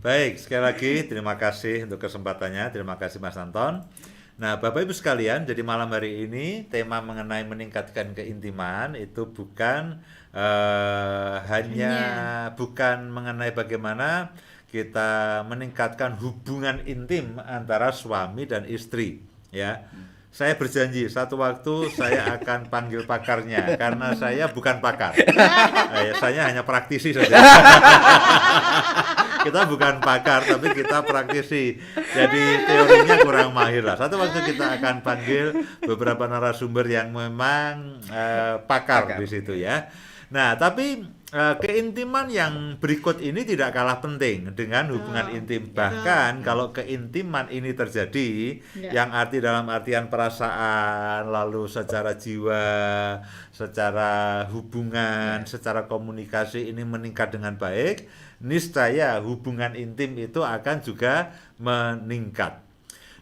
Baik, sekali lagi terima kasih untuk kesempatannya, terima kasih Mas Anton. Nah, Bapak Ibu sekalian, jadi malam hari ini tema mengenai meningkatkan keintiman itu bukan hanya Hanya. bukan mengenai bagaimana kita meningkatkan hubungan intim antara suami dan istri, ya. Saya berjanji satu waktu saya akan panggil pakarnya karena saya bukan pakar. Saya hanya praktisi saja. Kita bukan pakar tapi kita praktisi, jadi teorinya kurang mahir lah. Satu waktu kita akan panggil beberapa narasumber yang memang pakar di situ ya. Nah, tapi keintiman yang berikut ini tidak kalah penting dengan hubungan intim. Bahkan kalau keintiman ini terjadi, yang arti dalam artian perasaan, lalu secara jiwa, secara hubungan, secara komunikasi ini meningkat dengan baik, niscaya hubungan intim itu akan juga meningkat.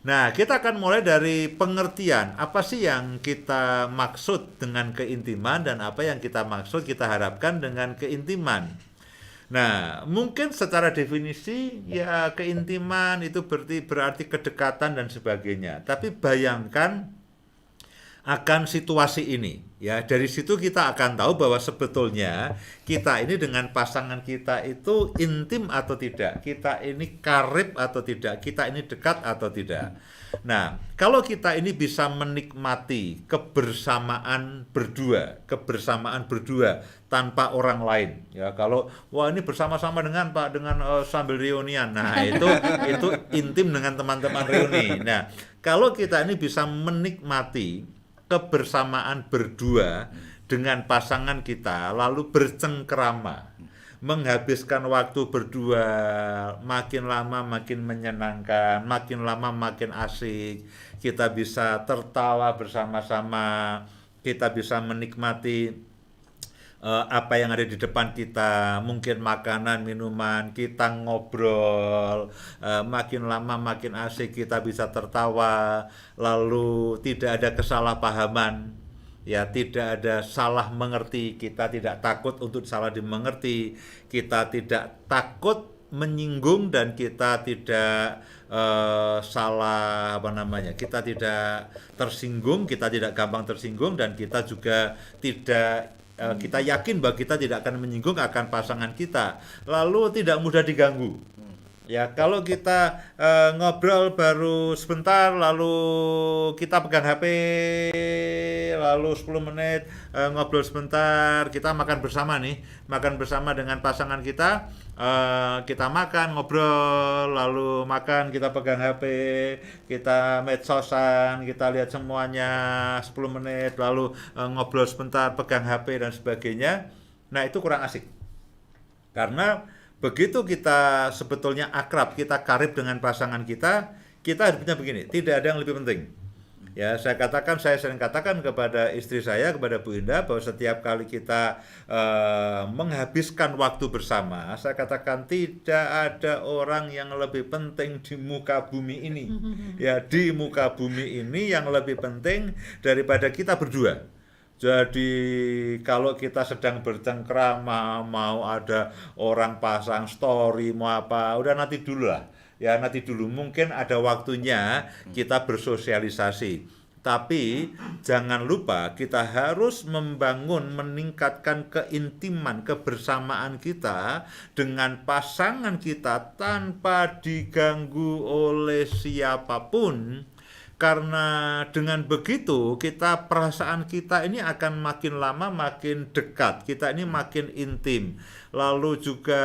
Nah, kita akan mulai dari pengertian apa sih yang kita maksud dengan keintiman dan apa yang kita maksud kita harapkan dengan keintiman. Nah, mungkin secara definisi ya keintiman itu berarti kedekatan dan sebagainya. Tapi bayangkan akan situasi ini ya, dari situ kita akan tahu bahwa sebetulnya kita ini dengan pasangan kita itu intim atau tidak, kita ini karib atau tidak, kita ini dekat atau tidak. Nah, kalau kita ini bisa menikmati kebersamaan berdua tanpa orang lain ya, kalau wah ini bersama-sama dengan Pak dengan sambil reunian, nah itu intim dengan teman-teman reuni. Nah, kalau kita ini bisa menikmati kebersamaan berdua dengan pasangan kita, lalu bercengkerama, menghabiskan waktu berdua, makin lama makin menyenangkan, makin lama makin asik, kita bisa tertawa bersama-sama, kita bisa menikmati apa yang ada di depan kita, mungkin makanan, minuman, kita ngobrol, makin lama makin asik, kita bisa tertawa, lalu tidak ada kesalahpahaman, ya tidak ada salah mengerti, kita tidak takut untuk salah dimengerti, kita tidak takut menyinggung dan kita tidak salah kita tidak tersinggung, kita tidak gampang tersinggung dan kita juga tidak kita yakin bahwa kita tidak akan menyinggung akan pasangan kita, lalu tidak mudah diganggu. Ya, kalau kita ngobrol baru sebentar, lalu kita pegang HP, lalu 10 menit ngobrol sebentar, kita makan bersama dengan pasangan kita, kita makan, ngobrol, lalu makan, kita pegang HP, kita medsosan, kita lihat semuanya 10 menit, lalu ngobrol sebentar, pegang HP dan sebagainya. Nah, itu kurang asik. Karena begitu kita sebetulnya akrab, kita karib dengan pasangan kita, kita hidupnya begini, tidak ada yang lebih penting. Ya, saya sering katakan kepada istri saya, kepada Bu Indah, bahwa setiap kali kita menghabiskan waktu bersama, saya katakan tidak ada orang yang lebih penting di muka bumi ini. Ya, di muka bumi ini yang lebih penting daripada kita berdua. Jadi kalau kita sedang bercengkrama, mau ada orang pasang story, mau apa, udah nanti dulu lah. Ya nanti dulu, mungkin ada waktunya kita bersosialisasi. Tapi jangan lupa kita harus meningkatkan keintiman, kebersamaan kita dengan pasangan kita tanpa diganggu oleh siapapun. Karena dengan begitu perasaan kita ini akan makin lama makin dekat, kita ini makin intim. Lalu juga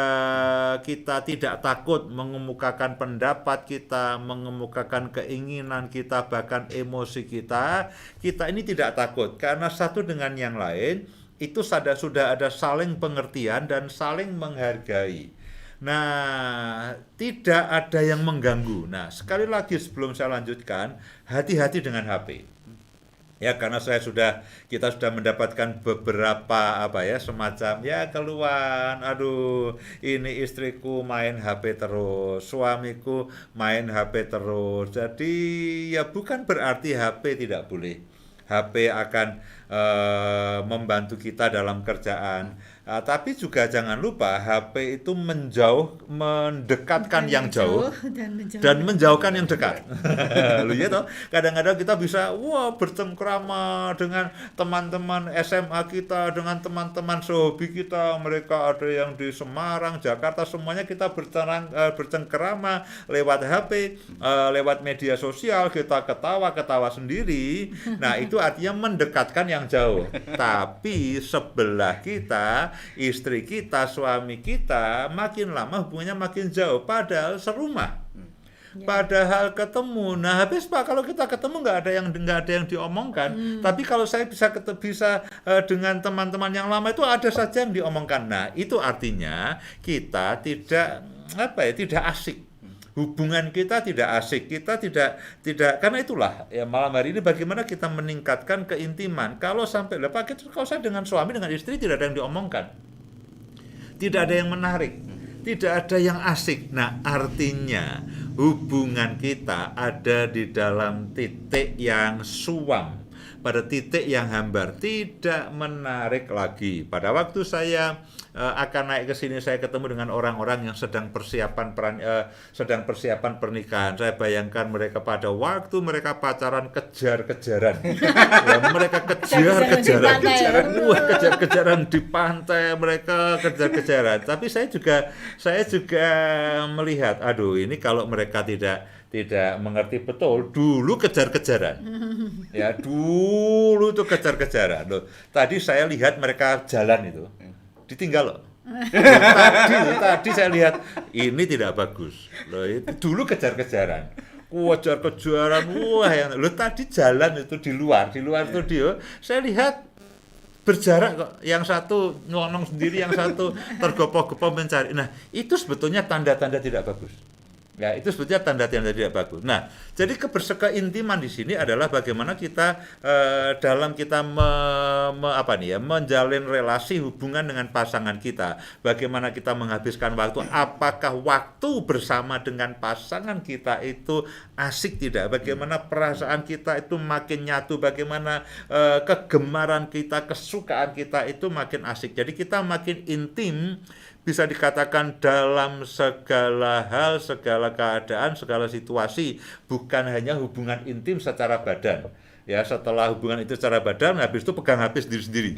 kita tidak takut mengemukakan pendapat kita, mengemukakan keinginan kita, bahkan emosi kita. Kita ini tidak takut karena satu dengan yang lain itu sudah ada saling pengertian dan saling menghargai. Nah, tidak ada yang mengganggu. Nah, sekali lagi sebelum saya lanjutkan, hati-hati dengan HP. Ya, karena kita sudah mendapatkan beberapa semacam keluhan, aduh, ini istriku main HP terus, suamiku main HP terus. Jadi ya bukan berarti HP tidak boleh. HP akan membantu kita dalam kerjaan. Tapi juga jangan lupa HP itu mendekatkan yang jauh dan menjauhkan yang dekat. Lu ya toh, kadang-kadang kita bisa bercengkrama dengan teman-teman SMA kita, dengan teman-teman sehobi kita, mereka ada yang di Semarang, Jakarta, semuanya kita bercengkrama lewat HP, lewat media sosial, kita ketawa-ketawa sendiri. Nah, itu artinya mendekatkan yang jauh. Tapi sebelah kita, istri kita, suami kita, makin lama hubungannya makin jauh, padahal serumah. Padahal ketemu. Nah, habis Pak, kalau kita ketemu nggak ada yang diomongkan. Tapi kalau saya bisa dengan teman-teman yang lama itu ada saja yang diomongkan. Nah, itu artinya kita tidak asik. Hubungan kita tidak asik, kita tidak karena itulah ya malam hari ini bagaimana kita meningkatkan keintiman. Kalau sampai kalau saya dengan suami, dengan istri tidak ada yang diomongkan, tidak ada yang menarik, tidak ada yang asik. Nah, artinya hubungan kita ada di dalam titik yang suam, pada titik yang hambar, tidak menarik lagi. Pada waktu saya akan naik ke sini, saya ketemu dengan orang-orang yang sedang persiapan pernikahan. Saya bayangkan mereka pada waktu mereka pacaran kejar-kejaran. Ya, mereka kejar-kejaran di pantai, mereka kejar-kejaran. Tapi saya juga melihat, aduh, ini kalau mereka tidak mengerti betul, dulu kejar-kejaran. Ya, dulu itu kejar-kejaran. Loh, tadi saya lihat mereka jalan itu, ditinggal loh. Tadi saya lihat ini tidak bagus. Loh, itu dulu kejar-kejaran. Kejar-kejaran, lo tadi jalan itu di luar itu dia. Saya lihat berjarak kok, yang satu nyelonong sendiri, yang satu tergopoh-gopoh mencari. Nah, itu sebetulnya tanda-tanda tidak bagus. Ya, itu sebetulnya tanda-tanda tidak bagus. Nah, jadi keintiman di sini adalah bagaimana kita dalam kita menjalin relasi hubungan dengan pasangan kita. Bagaimana kita menghabiskan waktu, apakah waktu bersama dengan pasangan kita itu asik tidak? Bagaimana perasaan kita itu makin nyatu, bagaimana kegemaran kita, kesukaan kita itu makin asik. Jadi kita makin intim, bisa dikatakan dalam segala hal, segala keadaan, segala situasi, bukan hanya hubungan intim secara badan. Ya, setelah hubungan itu secara badan, habis itu pegang HP sendiri-sendiri.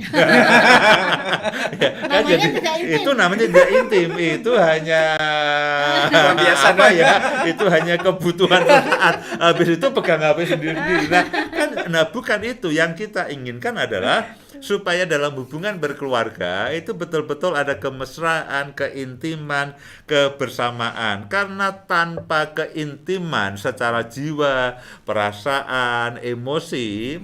Ya, kan jadi itu namanya tidak intim, itu hanya biasa ya, itu hanya kebutuhan sesaat. Habis itu pegang HP sendiri-sendiri. Nah, bukan itu yang kita inginkan. Adalah supaya dalam hubungan berkeluarga itu betul-betul ada kemesraan, keintiman, kebersamaan. Karena tanpa keintiman secara jiwa, perasaan, emosi,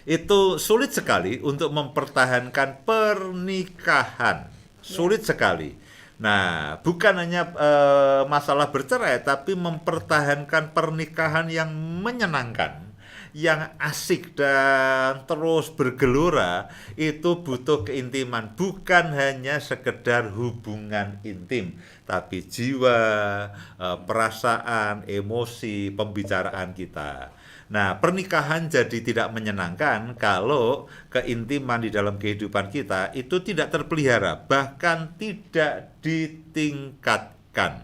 itu sulit sekali untuk mempertahankan pernikahan. Sulit sekali. Nah, bukan hanya masalah bercerai, tapi mempertahankan pernikahan yang menyenangkan, yang asik dan terus bergelora, itu butuh keintiman. Bukan hanya sekedar hubungan intim, tapi jiwa, perasaan, emosi, pembicaraan kita. Nah, pernikahan jadi tidak menyenangkan kalau keintiman di dalam kehidupan kita itu tidak terpelihara, bahkan tidak ditingkatkan.